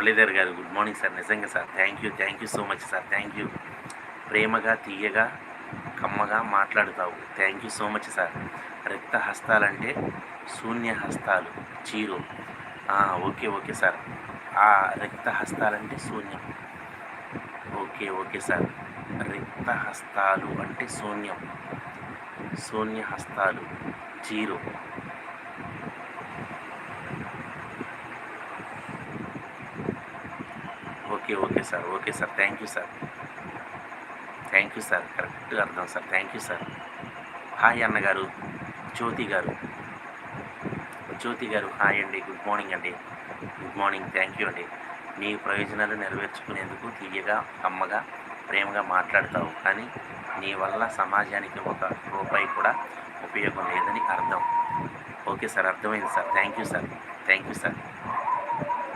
మురళీధర్ గారు good morning sir. నిజంగా sir, thank you so much sir. Thank you. ప్రేమగా తీయగా కమ్మగా మాట్లాడుతావు. Thank you so much sir. రిక్త హస్తాలంటే శూన్య హస్తాలు జీరో. Okay sir. ఆ రిక్త హస్తాలంటే శూన్యం. Okay sir. రిక్త హస్తాలు అంటే శూన్యం, శూన్య హస్తాలు zero. Okay sir. Thank you sir. కరెక్ట్గా అర్థం sir. Thank you sir. Hi అన్నగారు. జ్యోతి గారు హాయ్ అండి. గుడ్ మార్నింగ్ అండి. Good morning. థ్యాంక్ యూ అండి. నీ ప్రయోజనాలు నెరవేర్చుకునేందుకు తీయగా కమ్మగా ప్రేమగా మాట్లాడతావు, కానీ నీ వల్ల సమాజానికి ఒక రూపాయి కూడా ఉపయోగం లేదని అర్థం. ఓకే సార్, అర్థమైంది సార్. Thank you sir.